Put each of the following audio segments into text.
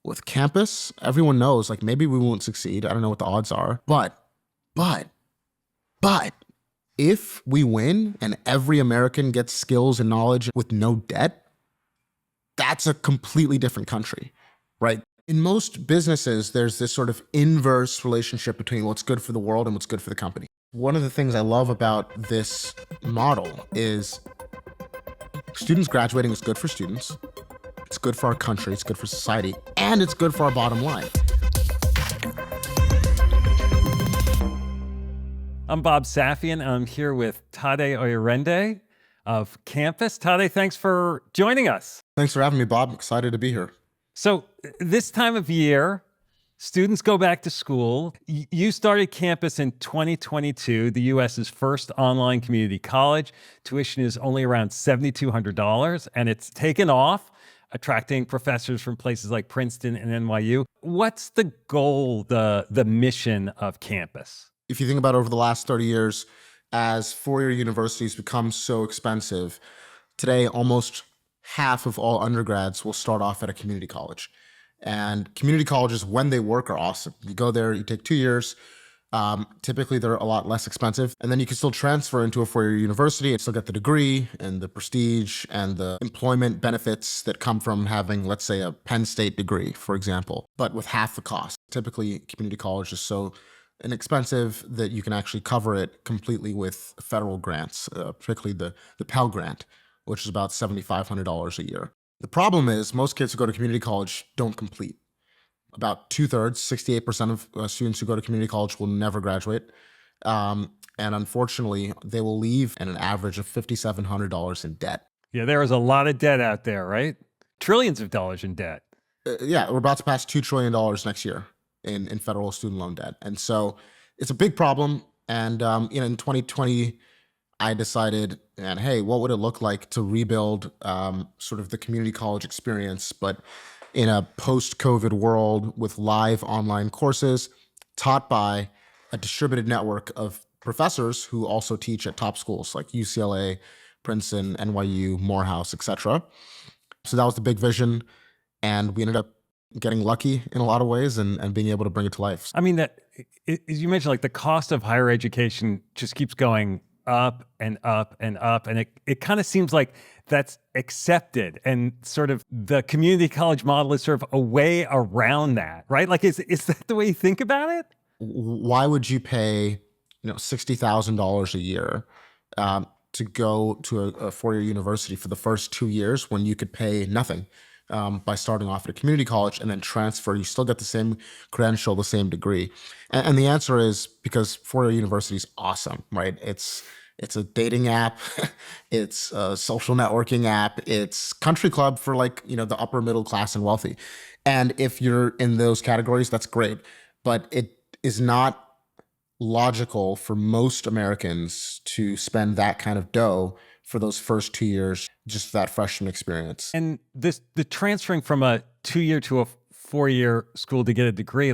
With campus, everyone knows, like, maybe we won't succeed. I don't know what the odds are. But, if we win and every American gets skills and knowledge with no debt, that's a completely different country, right? In most businesses, there's this sort of inverse relationship between what's good for the world and what's good for the company. One of the things I love about this model is students graduating is good for students, it's good for our country, it's good for society, and it's good for our bottom line. I'm Bob Safian, and I'm here with Tade Oyerinde of Campus. Tade, thanks for joining us. Thanks for having me, Bob. I'm excited to be here. So this time of year, students go back to school. You started Campus in 2022, the U.S.'s first online community college. Tuition is only around $7,200, and it's taken off, attracting professors from places like Princeton and NYU. What's the goal, the mission of Campus? If you think about over the last 30 years, as four-year universities become so expensive, today almost half of all undergrads will start off at a community college. And community colleges, when they work, are awesome. You go there, you take 2 years. Typically, they're a lot less expensive. And then you can still transfer into a four-year university and still get the degree and the prestige and the employment benefits that come from having, let's say, a Penn State degree, for example, but with half the cost. Typically, community college is so inexpensive that you can actually cover it completely with federal grants, particularly the Pell Grant, which is about $7,500 a year. The problem is most kids who go to community college don't complete. About 2/3, 68% of students who go to community college will never graduate. And unfortunately, they will leave at an average of $5,700 in debt. Yeah, there is a lot of debt out there, right? Trillions of dollars in debt. Yeah, we're about to pass $2 trillion next year in federal student loan debt. And so it's a big problem. And in 2020, I decided, and hey, what would it look like to rebuild sort of the community college experience, but in a post-COVID world with live online courses taught by a distributed network of professors who also teach at top schools like UCLA, Princeton, NYU, Morehouse, etc. So that was the big vision. And we ended up getting lucky in a lot of ways and being able to bring it to life. I mean, as you mentioned, like the cost of higher education just keeps going up and up and up. And it kind of seems like that's accepted, and sort of the community college model is sort of a way around that, right? Like, is that the way you think about it? Why would you pay, $60,000 a year to go to a four-year university for the first 2 years when you could pay nothing by starting off at a community college and then transfer? You still get the same credential, the same degree. And the answer is because four-year university is awesome, right? It's a dating app, it's a social networking app, it's country club for the upper middle class and wealthy. And if you're in those categories, that's great. But it is not logical for most Americans to spend that kind of dough for those first 2 years, just that freshman experience. And the transferring from a 2-year to a 4-year school to get a degree,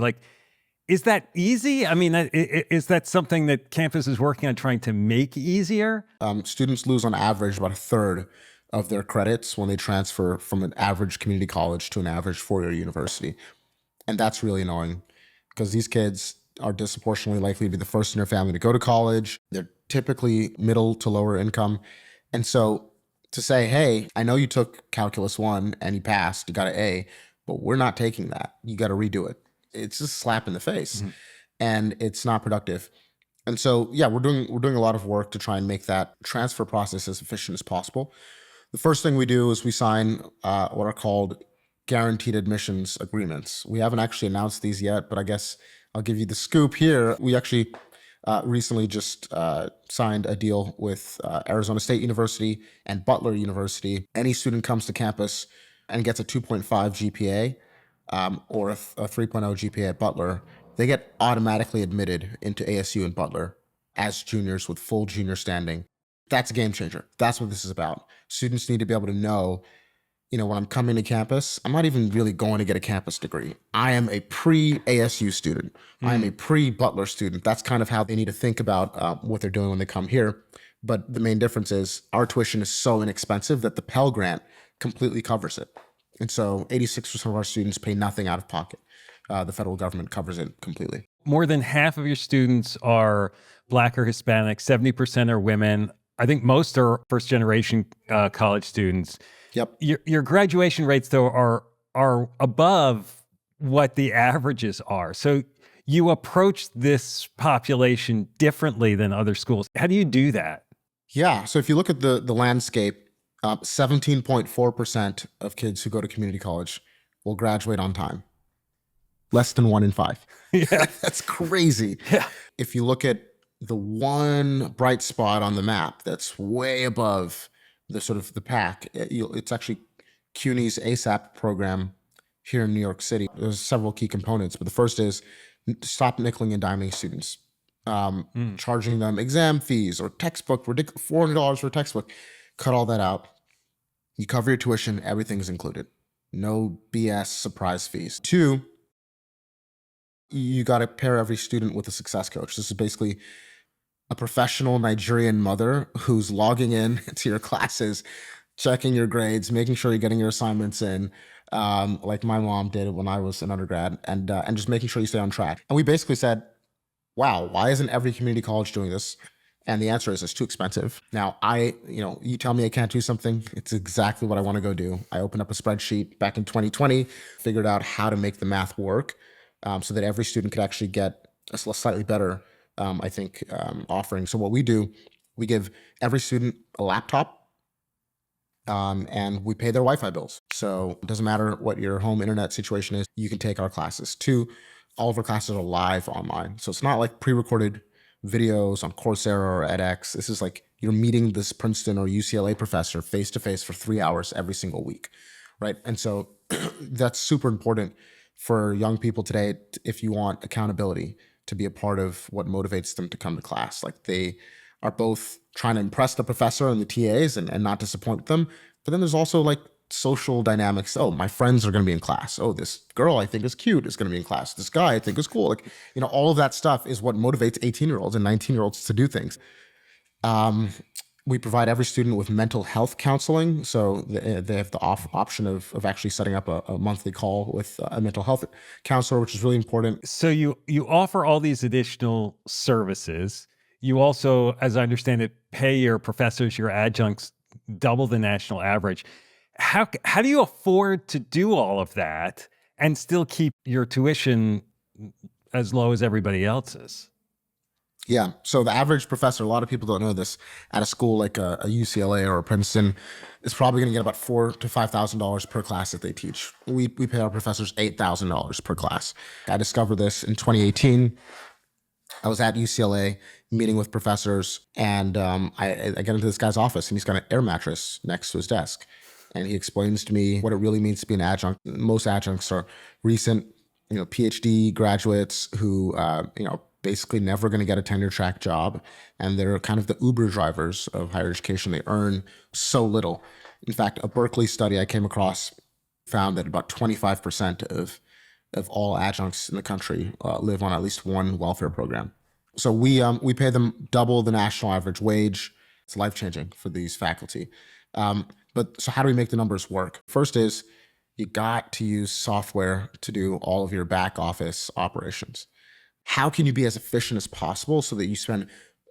is that easy? I mean, is that something that Campus is working on trying to make easier? Students lose on average about a third of their credits when they transfer from an average community college to an average four-year university. And that's really annoying because these kids are disproportionately likely to be the first in their family to go to college. They're typically middle to lower income. And so to say, hey, I know you took Calculus 1 and you passed, you got an A, but we're not taking that. You got to redo it. It's just a slap in the face, and it's not productive. And so, yeah, we're doing a lot of work to try and make that transfer process as efficient as possible. The first thing we do is we sign what are called guaranteed admissions agreements. We haven't actually announced these yet, but I guess I'll give you the scoop here. We actually recently just signed a deal with Arizona State University and Butler University. Any student comes to campus and gets a 2.5 GPA or a 3.0 GPA at Butler, they get automatically admitted into ASU and Butler as juniors with full junior standing. That's a game changer. That's what this is about. Students need to be able to know, when I'm coming to campus, I'm not even really going to get a campus degree. I am a pre-ASU student. I am a pre-Butler student. That's kind of how they need to think about what they're doing when they come here. But the main difference is our tuition is so inexpensive that the Pell Grant completely covers it. And so 86% of our students pay nothing out of pocket. The federal government covers it completely. More than half of your students are Black or Hispanic, 70% are women. I think most are first generation college students. Yep. Your graduation rates, though, are above what the averages are. So you approach this population differently than other schools. How do you do that? Yeah. So if you look at the landscape, 17.4% of kids who go to community college will graduate on time. Less than 1 in 5. Yeah. That's crazy. Yeah. If you look at the one bright spot on the map that's way above the sort of the pack, it's actually CUNY's ASAP program here in New York City. There's several key components, but the first is stop nickeling and diming students, charging them exam fees or textbook, ridiculous $400 for a textbook. Cut all that out. You cover your tuition, everything's included. No BS surprise fees. 2, you got to pair every student with a success coach. This is basically a professional Nigerian mother who's logging in to your classes, checking your grades, making sure you're getting your assignments in, like my mom did when I was an undergrad, and just making sure you stay on track. And we basically said, wow, why isn't every community college doing this? And the answer is it's too expensive. Now, you tell me I can't do something, it's exactly what I want to go do. I opened up a spreadsheet back in 2020, figured out how to make the math work so that every student could actually get a slightly better, offering. So what we do, we give every student a laptop and we pay their Wi-Fi bills. So it doesn't matter what your home internet situation is, you can take our classes. 2, all of our classes are live online. So it's not like pre-recorded videos on Coursera or edX. This is like you're meeting this Princeton or UCLA professor face to face for 3 hours every single week, right? And so that's super important for young people today if you want accountability to be a part of what motivates them to come to class. Like they are both trying to impress the professor and the TAs and not disappoint them. But then there's also like social dynamics. Oh, my friends are going to be in class. Oh, this girl I think is cute is going to be in class. This guy I think is cool. Like, all of that stuff is what motivates 18-year-olds and 19-year-olds to do things. We provide every student with mental health counseling. So they have the option of actually setting up a monthly call with a mental health counselor, which is really important. So you offer all these additional services. You also, as I understand it, pay your professors, your adjuncts, double the national average. How do you afford to do all of that and still keep your tuition as low as everybody else's? Yeah. So the average professor, a lot of people don't know this, at a school like a UCLA or a Princeton, is probably going to get about $4,000 to $5,000 per class that they teach. We pay our professors $8,000 per class. I discovered this in 2018. I was at UCLA meeting with professors, and I get into this guy's office, and he's got an air mattress next to his desk. And he explains to me what it really means to be an adjunct. Most adjuncts are recent, PhD graduates who, basically never going to get a tenure track job. And they're kind of the Uber drivers of higher education. They earn so little. In fact, a Berkeley study I came across found that about 25% of all adjuncts in the country live on at least one welfare program. So we pay them double the national average wage. It's life-changing for these faculty. But so how do we make the numbers work? First is you got to use software to do all of your back office operations. How can you be as efficient as possible so that you spend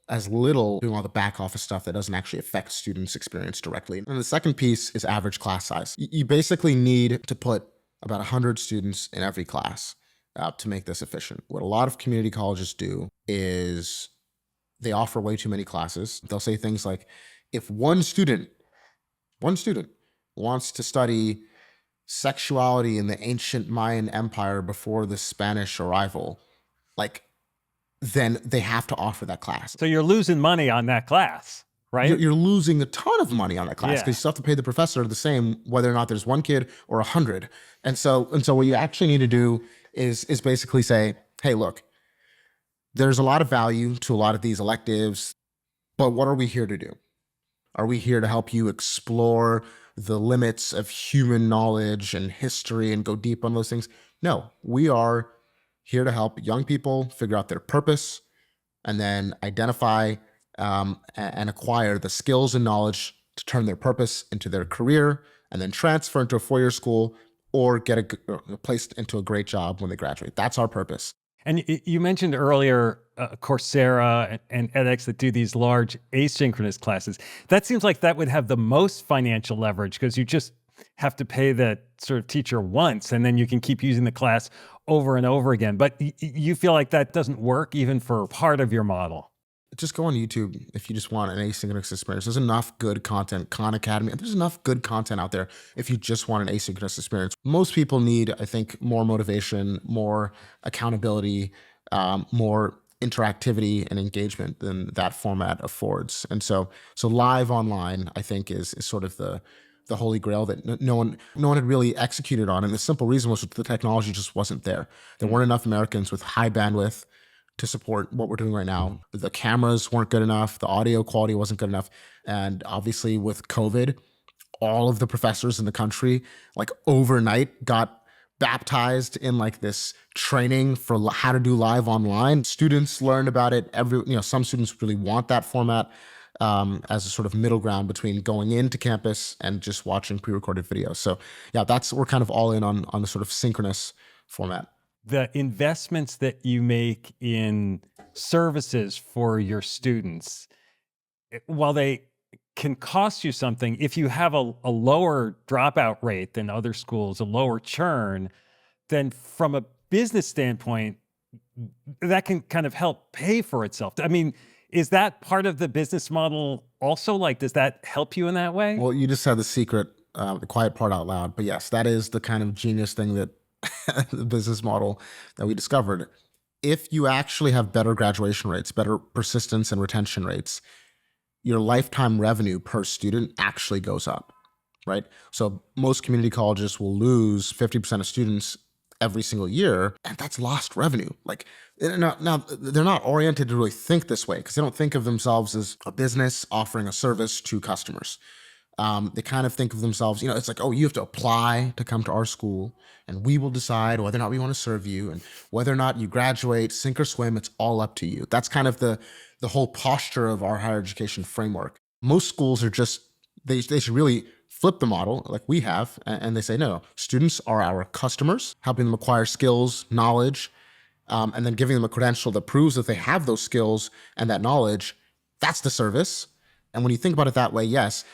as little doing all the back office stuff that doesn't actually affect students' experience directly? And the second piece is average class size. You basically need to put about 100 students in every class to make this efficient. What a lot of community colleges do is they offer way too many classes. They'll say things like, if one student wants to study sexuality in the ancient Mayan Empire before the Spanish arrival, then they have to offer that class. So you're losing money on that class, right? You're losing a ton of money on that class because Yeah. you still have to pay the professor the same whether or not there's one kid or 100. And so what you actually need to do is basically say, hey, look, there's a lot of value to a lot of these electives, but what are we here to do? Are we here to help you explore the limits of human knowledge and history and go deep on those things? No, we are here to help young people figure out their purpose and then identify and acquire the skills and knowledge to turn their purpose into their career and then transfer into a four-year school or get placed into a great job when they graduate. That's our purpose. And you mentioned earlier Coursera and edX that do these large asynchronous classes. That seems like that would have the most financial leverage because you just have to pay the sort of teacher once and then you can keep using the class over and over again. But you feel like that doesn't work even for part of your model. Just go on YouTube if you just want an asynchronous experience. There's enough good content, Khan Academy. There's enough good content out there if you just want an asynchronous experience. Most people need, I think, more motivation, more accountability, more interactivity and engagement than that format affords. And so live online, I think, is sort of the holy grail that no one had really executed on. And the simple reason was that the technology just wasn't there. There weren't enough Americans with high bandwidth to support what we're doing right now. The cameras weren't good enough. The audio quality wasn't good enough. And obviously with COVID, all of the professors in the country, like overnight, got baptized in like this training for how to do live online. Students learned about it. Some students really want that format as a sort of middle ground between going into campus and just watching pre-recorded videos. So yeah, we're kind of all in on the sort of synchronous format. The investments that you make in services for your students, while they can cost you something, if you have a lower dropout rate than other schools, a lower churn, then from a business standpoint, that can kind of help pay for itself. I mean, is that part of the business model also? Like, does that help you in that way? Well, you just said the secret, the quiet part out loud. But yes, that is the kind of genius thing that the business model that we discovered. If you actually have better graduation rates, better persistence and retention rates, your lifetime revenue per student actually goes up, right? So most community colleges will lose 50% of students every single year, and that's lost revenue. Like now they're not oriented to really think this way because they don't think of themselves as a business offering a service to customers. They kind of think of themselves, it's like, oh, you have to apply to come to our school and we will decide whether or not we want to serve you and whether or not you graduate, sink or swim, it's all up to you. That's kind of the whole posture of our higher education framework. Most schools are just, they should really flip the model like we have. And they say, no, students are our customers, helping them acquire skills, knowledge, and then giving them a credential that proves that they have those skills and that knowledge. That's the service. And when you think about it that way, yes,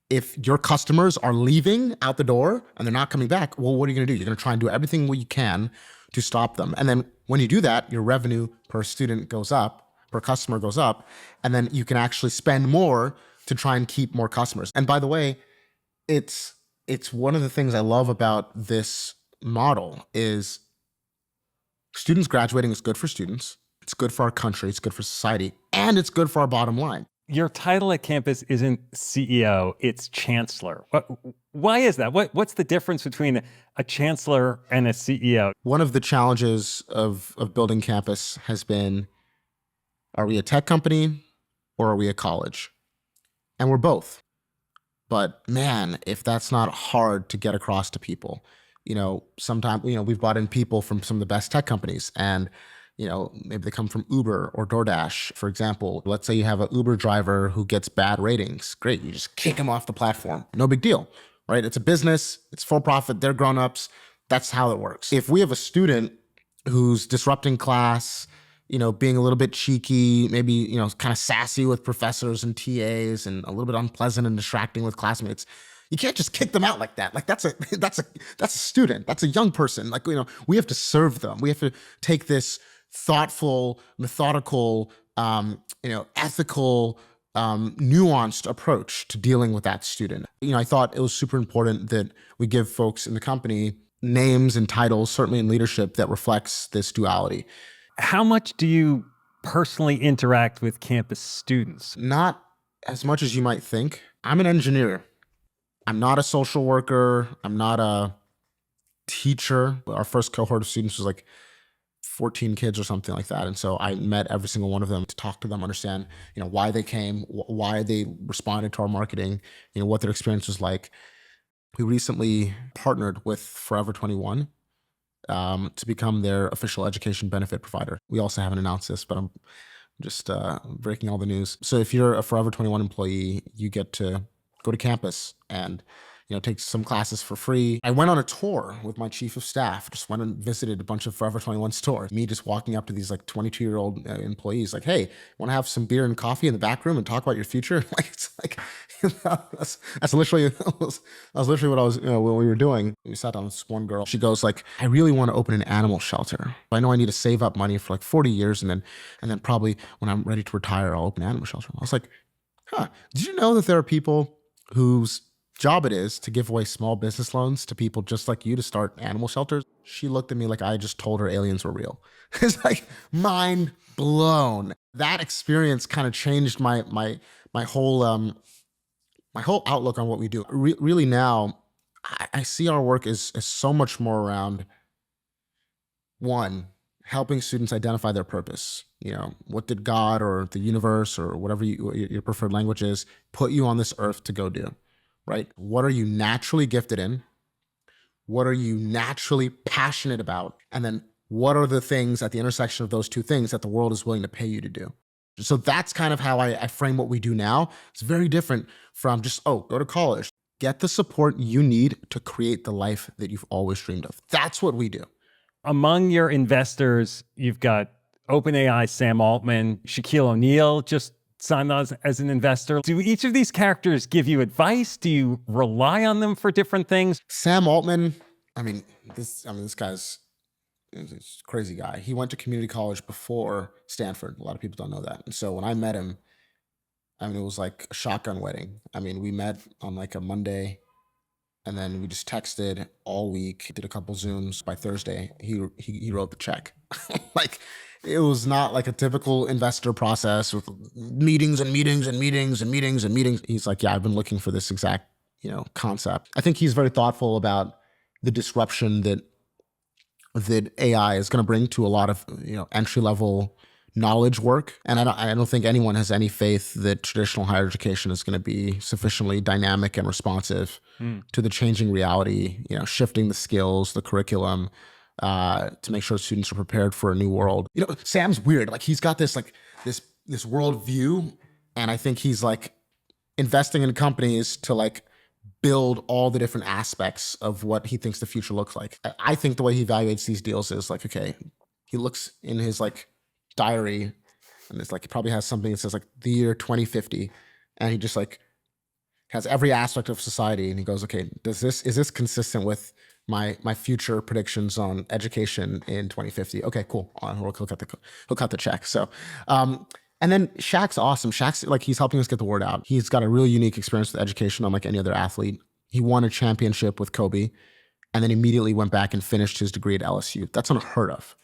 if your customers are leaving out the door and they're not coming back, well, what are you going to do? You're going to try and do everything you can to stop them. And then when you do that, your revenue per student goes up, per customer goes up, and then you can actually spend more to try and keep more customers. And by the way, it's one of the things I love about this model is students graduating is good for students. It's good for our country. It's good for society. And it's good for our bottom line. Your title at campus isn't CEO, it's Chancellor. Why is that? What's the difference between a Chancellor and a CEO? One of the challenges of building campus has been, are we a tech company or are we a college? And we're both. But man, if that's not hard to get across to people, sometimes, we've brought in people from some of the best tech companies and maybe they come from Uber or DoorDash, for example. Let's say you have an Uber driver who gets bad ratings. Great, you just kick him off the platform. No big deal, right? It's a business, it's for profit, they're grown-ups. That's how it works. If we have a student who's disrupting class, being a little bit cheeky, maybe, kind of sassy with professors and TAs and a little bit unpleasant and distracting with classmates, you can't just kick them out like that. Like that's a student, that's a young person. Like, we have to serve them. We have to take this thoughtful, methodical, ethical, nuanced approach to dealing with that student. I thought it was super important that we give folks in the company names and titles, certainly in leadership, that reflects this duality. How much do you personally interact with campus students? Not as much as you might think. I'm an engineer. I'm not a social worker. I'm not a teacher. Our first cohort of students was like 14 kids or something like that. And so I met every single one of them to talk to them, understand, why they came, why they responded to our marketing, what their experience was like. We recently partnered with Forever 21 to become their official education benefit provider. We also haven't announced this, but I'm just breaking all the news. So if you're a Forever 21 employee, you get to go to campus and take some classes for free. I went on a tour with my chief of staff, just went and visited a bunch of Forever 21 stores. Me just walking up to these like 22-year-old employees, like, hey, want to have some beer and coffee in the back room and talk about your future? Like, it's like, that's literally, that was literally what I was, what we were doing. We sat down with this one girl. She goes like, I really want to open an animal shelter. I know I need to save up money for like 40 years. And then probably when I'm ready to retire, I'll open an animal shelter. I was like, did you know that there are people whose job it is to give away small business loans to people just like you to start animal shelters? She looked at me like I just told her aliens were real. It's like mind blown. That experience kind of changed my whole outlook on what we do. Really now, I see our work is so much more around, one, helping students identify their purpose. What did God or the universe or whatever your preferred language is put you on this earth to go do, right? What are you naturally gifted in? What are you naturally passionate about? And then what are the things at the intersection of those two things that the world is willing to pay you to do? So that's kind of how I frame what we do now. It's very different from just, go to college. Get the support you need to create the life that you've always dreamed of. That's what we do. Among your investors, you've got OpenAI, Sam Altman, Shaquille O'Neal just signed on as an investor. Do each of these characters give you advice? Do you rely on them for different things? Sam Altman, this guy's a crazy guy. He went to community college before Stanford. A lot of people don't know that. And so when I met him, it was like a shotgun wedding. We met on like a Monday, and then we just texted all week, did a couple Zooms. By Thursday, he wrote the check. Like, it was not like a typical investor process with meetings and meetings and meetings and meetings and meetings. He's like, yeah, I've been looking for this exact, concept. I think he's very thoughtful about the disruption that AI is going to bring to a lot of, entry-level knowledge work. And I don't think anyone has any faith that traditional higher education is going to be sufficiently dynamic and responsive to the changing reality, shifting the skills, the curriculum, to make sure students are prepared for a new world. Sam's weird. Like, he's got this world view, and I think he's like investing in companies to like build all the different aspects of what he thinks the future looks like. I think the way he evaluates these deals is like, okay, he looks in his like diary, and it's like, he probably has something that says like the year 2050, and he just like has every aspect of society, and he goes, okay, is this consistent with my future predictions on education in 2050? Okay, cool. He'll cut the check. So, and then Shaq's awesome. Shaq's like, he's helping us get the word out. He's got a really unique experience with education, unlike any other athlete. He won a championship with Kobe, and then immediately went back and finished his degree at LSU. That's unheard of.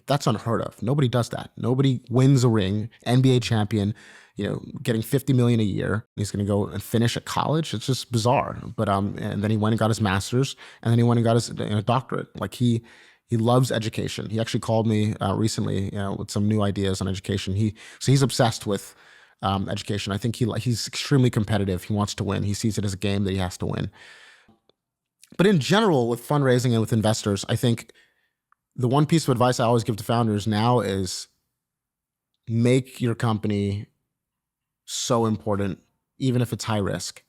That's unheard of. Nobody does that. Nobody wins a ring, NBA champion, getting $50 million a year. He's going to go and finish at college. It's just bizarre. But and then he went and got his master's, and then he went and got his doctorate. Like, he loves education. He actually called me recently, with some new ideas on education. He's obsessed with education. I think he's extremely competitive. He wants to win. He sees it as a game that he has to win. But in general, with fundraising and with investors, I think the one piece of advice I always give to founders now is make your company so important, even if it's high risk,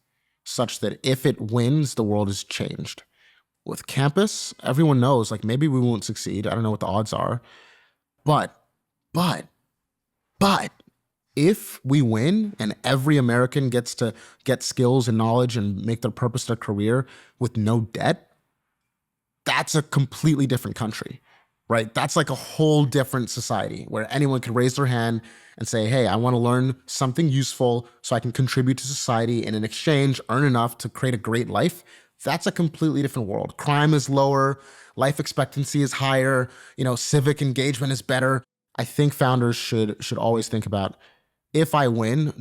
such that if it wins, the world is changed. With campus, everyone knows, like, maybe we won't succeed. I don't know what the odds are. But if we win and every American gets to get skills and knowledge and make their purpose their career with no debt, that's a completely different country, right? That's like a whole different society where anyone can raise their hand and say, hey, I want to learn something useful so I can contribute to society, and in exchange, earn enough to create a great life. That's a completely different world. Crime is lower, life expectancy is higher, civic engagement is better. I think founders should always think about, if I win,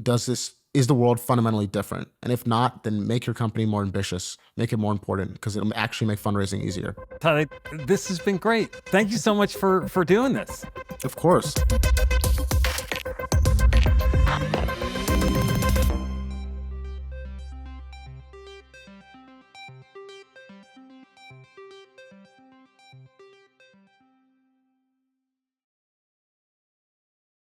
is the world fundamentally different? And if not, then make your company more ambitious, make it more important, because it'll actually make fundraising easier. Tade, this has been great. Thank you so much for doing this. Of course.